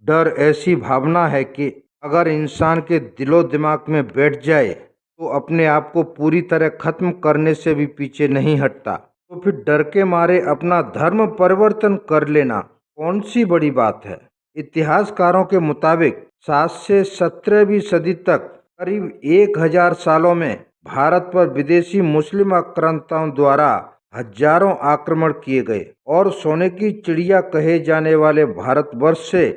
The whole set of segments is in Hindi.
डर ऐसी भावना है कि अगर इंसान के दिलो दिमाग में बैठ जाए तो अपने आप को पूरी तरह खत्म करने से भी पीछे नहीं हटता। तो फिर डर के मारे अपना धर्म परिवर्तन कर लेना कौन सी बड़ी बात है। इतिहासकारों के मुताबिक 7 से 17वीं सदी तक करीब 1000 सालों में भारत पर विदेशी मुस्लिम आक्रांताओं द्वारा हजारों आक्रमण किए गए और सोने की चिड़िया कहे जाने वाले भारतवर्ष से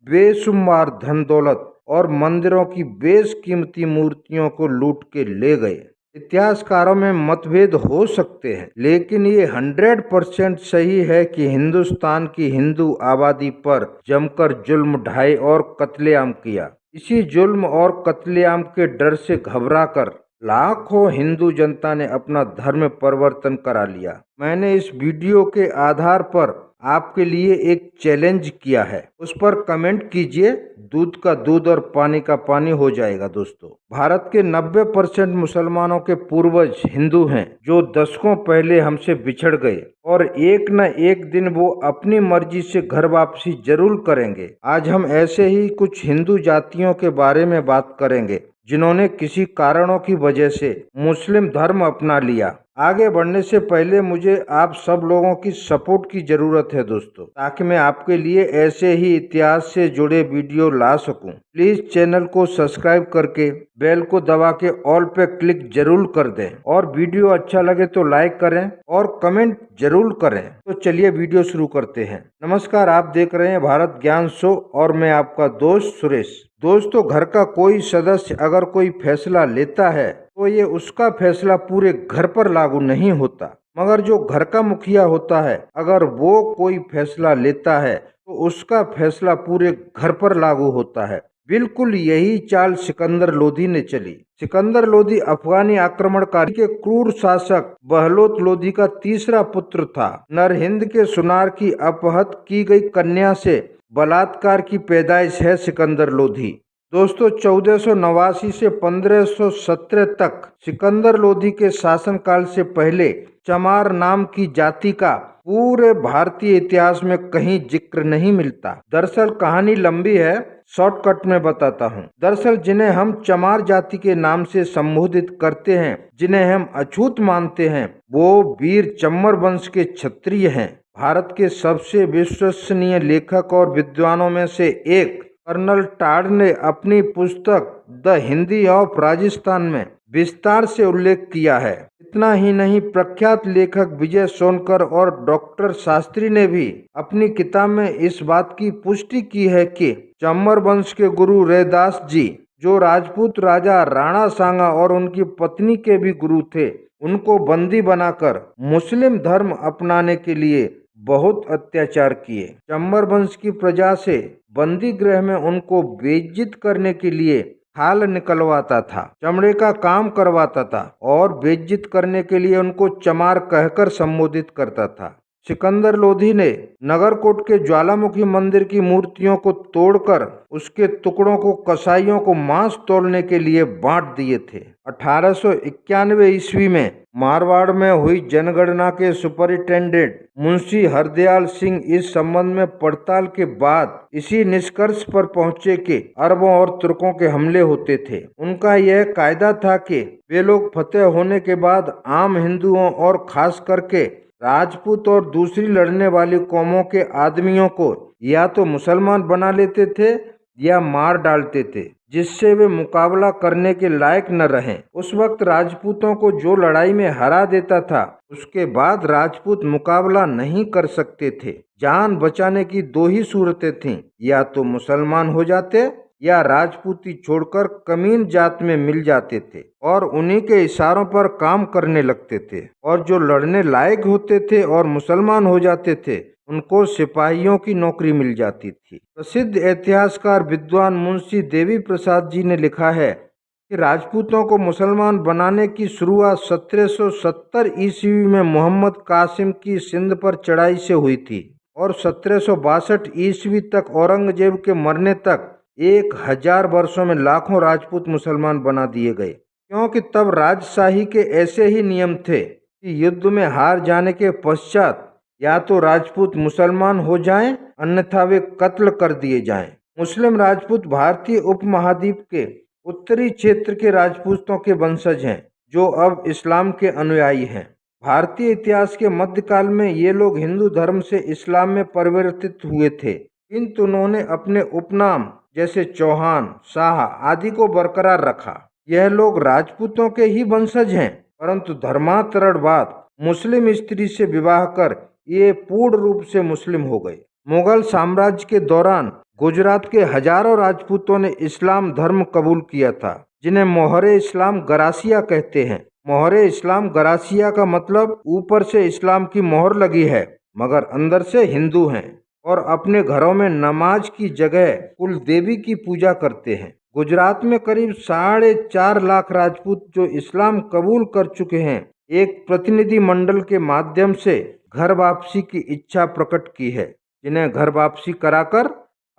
बेशुमार धन दौलत और मंदिरों की बेशकीमती मूर्तियों को लूट के ले गए। इतिहासकारों में मतभेद हो सकते हैं, लेकिन ये 100% सही है कि हिंदुस्तान की हिंदू आबादी पर जमकर जुल्म ढाए और कत्लेआम किया। इसी जुल्म और कत्लेआम के डर से घबराकर लाखों हिंदू जनता ने अपना धर्म परिवर्तन करा लिया। मैंने इस वीडियो के आधार पर आपके लिए एक चैलेंज किया है, उस पर कमेंट कीजिए। दूध का दूध और पानी का पानी हो जाएगा। दोस्तों, भारत के 90% मुसलमानों के पूर्वज हिंदू हैं जो दशकों पहले हमसे बिछड़ गए और एक न एक दिन वो अपनी मर्जी से घर वापसी जरूर करेंगे। आज हम ऐसे ही कुछ हिंदू जातियों के बारे में बात करेंगे जिन्होंने किसी कारणों की वजह से मुस्लिम धर्म अपना लिया। आगे बढ़ने से पहले मुझे आप सब लोगों की सपोर्ट की जरूरत है दोस्तों, ताकि मैं आपके लिए ऐसे ही इतिहास से जुड़े वीडियो ला सकूं। प्लीज चैनल को सब्सक्राइब करके बेल को दबा के ऑल पे क्लिक जरूर कर दें और वीडियो अच्छा लगे तो लाइक करें और कमेंट जरूर करें। तो चलिए वीडियो शुरू करते हैं। नमस्कार, आप देख रहे हैं भारत ज्ञान शो और मैं आपका दोस्त सुरेश। दोस्तों, घर का कोई सदस्य अगर कोई फैसला लेता है तो ये उसका फैसला पूरे घर पर लागू नहीं होता, मगर जो घर का मुखिया होता है अगर वो कोई फैसला लेता है तो उसका फैसला पूरे घर पर लागू होता है। बिल्कुल यही चाल सिकंदर लोधी ने चली। सिकंदर लोधी अफगानी आक्रमणकारी के क्रूर शासक बहलोत लोधी का तीसरा पुत्र था। नरहिंद के सुनार की अपहत की गई कन्या से बलात्कार की पैदाइश है सिकंदर लोधी। दोस्तों, 1489 से 1517 तक सिकंदर लोधी के शासनकाल से पहले चमार नाम की जाति का पूरे भारतीय इतिहास में कहीं जिक्र नहीं मिलता। दरअसल कहानी लंबी है, शॉर्टकट में बताता हूँ। दरअसल जिन्हें हम चमार जाति के नाम से संबोधित करते हैं, जिन्हें हम अछूत मानते हैं, वो वीर चम्मर वंश के क्षत्रिय हैं। भारत के सबसे विश्वसनीय लेखक और विद्वानों में से एक कर्नल टाड ने अपनी पुस्तक द हिंदी ऑफ राजस्थान में विस्तार से उल्लेख किया है। इतना ही नहीं, प्रख्यात लेखक विजय सोनकर और डॉक्टर शास्त्री ने भी अपनी किताब में इस बात की पुष्टि की है कि चम्मर वंश के गुरु रैदास जी, जो राजपूत राजा राणा सांगा और उनकी पत्नी के भी गुरु थे, उनको बंदी बनाकर मुस्लिम धर्म अपनाने के लिए बहुत अत्याचार किए। चम्बर वंश की प्रजा से बंदी गृह में उनको बेइज्जत करने के लिए खाल निकलवाता था, चमड़े का काम करवाता था और बेइज्जत करने के लिए उनको चमार कहकर संबोधित करता था। सिकंदर लोधी ने नगरकोट के ज्वालामुखी मंदिर की मूर्तियों को तोड़कर उसके टुकड़ों को कसाईयों को मांस तोलने के लिए बांट दिए थे। 1891 ईस्वी में मारवाड़ में हुई जनगणना के सुपरिटेंडेंट मुंशी हरदयाल सिंह इस संबंध में पड़ताल के बाद इसी निष्कर्ष पर पहुंचे कि अरबों और तुर्कों के हमले होते थे। उनका यह कायदा था कि वे लोग फतेह होने के बाद आम हिंदुओं और खास करके राजपूत और दूसरी लड़ने वाली कौमों के आदमियों को या तो मुसलमान बना लेते थे या मार डालते थे, जिससे वे मुकाबला करने के लायक न रहें। उस वक्त राजपूतों को जो लड़ाई में हरा देता था, उसके बाद राजपूत मुकाबला नहीं कर सकते थे। जान बचाने की दो ही सूरतें थीं, या तो मुसलमान हो जाते या राजपूती छोड़कर कमीन जात में मिल जाते थे और उन्हीं के इशारों पर काम करने लगते थे। और जो लड़ने लायक होते थे और मुसलमान हो जाते थे, उनको सिपाहियों की नौकरी मिल जाती थी। प्रसिद्ध इतिहासकार विद्वान मुंशी देवी प्रसाद जी ने लिखा है कि राजपूतों को मुसलमान बनाने की शुरुआत 1770 ईस्वी में मोहम्मद कासिम की सिंध पर चढ़ाई से हुई थी और 1762 ईस्वी तक औरंगजेब के मरने तक 1000 वर्षों में लाखों राजपूत मुसलमान बना दिए गए, क्योंकि तब राजशाही के ऐसे ही नियम थे कि युद्ध में हार जाने के पश्चात या तो राजपूत मुसलमान हो जाएं, अन्यथा वे कत्ल कर दिए जाएं। मुस्लिम राजपूत भारतीय उपमहाद्वीप के उत्तरी क्षेत्र के राजपूतों के वंशज हैं जो अब इस्लाम के अनुयायी हैं। भारतीय इतिहास के मध्यकाल में ये लोग हिंदू धर्म से इस्लाम में परिवर्तित हुए थे, किंतु उन्होंने अपने उपनाम जैसे चौहान, शाह आदि को बरकरार रखा। यह लोग राजपूतों के ही वंशज हैं, परंतु धर्मांतरण बाद मुस्लिम स्त्री से विवाह कर ये पूर्ण रूप से मुस्लिम हो गए। मुगल साम्राज्य के दौरान गुजरात के हजारों राजपूतों ने इस्लाम धर्म कबूल किया था, जिन्हें मोहरे इस्लाम गरासिया कहते हैं। मोहरे इस्लाम गरासिया का मतलब ऊपर से इस्लाम की मोहर लगी है मगर अंदर से हिंदू हैं और अपने घरों में नमाज की जगह कुल देवी की पूजा करते हैं। गुजरात में करीब 4.5 लाख राजपूत जो इस्लाम कबूल कर चुके हैं, एक प्रतिनिधि मंडल के माध्यम से घर वापसी की इच्छा प्रकट की है, जिन्हें घर वापसी कराकर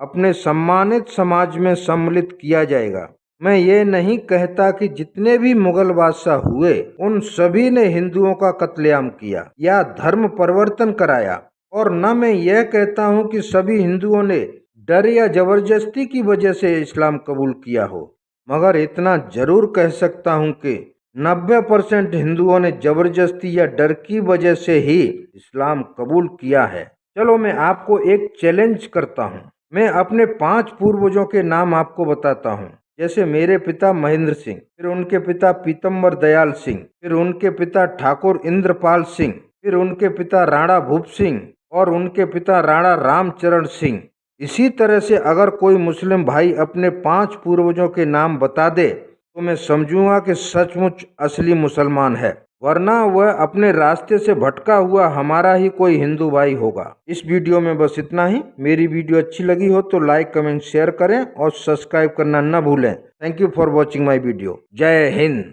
अपने सम्मानित समाज में सम्मिलित किया जाएगा। मैं ये नहीं कहता कि जितने भी मुगल बादशाह हुए उन सभी ने हिंदुओं का कत्लेआम किया या धर्म परिवर्तन कराया, और न मैं यह कहता हूँ कि सभी हिंदुओं ने डर या जबरदस्ती की वजह से इस्लाम कबूल किया हो, मगर इतना जरूर कह सकता हूँ कि 90% हिंदुओं ने जबरदस्ती या डर की वजह से ही इस्लाम कबूल किया है। चलो मैं आपको एक चैलेंज करता हूँ। मैं अपने 5 पूर्वजों के नाम आपको बताता हूँ। जैसे मेरे पिता महेंद्र सिंह, फिर उनके पिता पीतम्बर दयाल सिंह, फिर उनके पिता ठाकुर इंद्रपाल सिंह, फिर उनके पिता राणा भूप सिंह और उनके पिता राणा रामचरण सिंह। इसी तरह से अगर कोई मुस्लिम भाई अपने 5 पूर्वजों के नाम बता दे तो मैं समझूंगा कि सचमुच असली मुसलमान है, वरना वह अपने रास्ते से भटका हुआ हमारा ही कोई हिंदू भाई होगा। इस वीडियो में बस इतना ही। मेरी वीडियो अच्छी लगी हो तो लाइक, कमेंट, शेयर करें और सब्सक्राइब करना न भूलें। Thank you for watching my video. जय हिंद।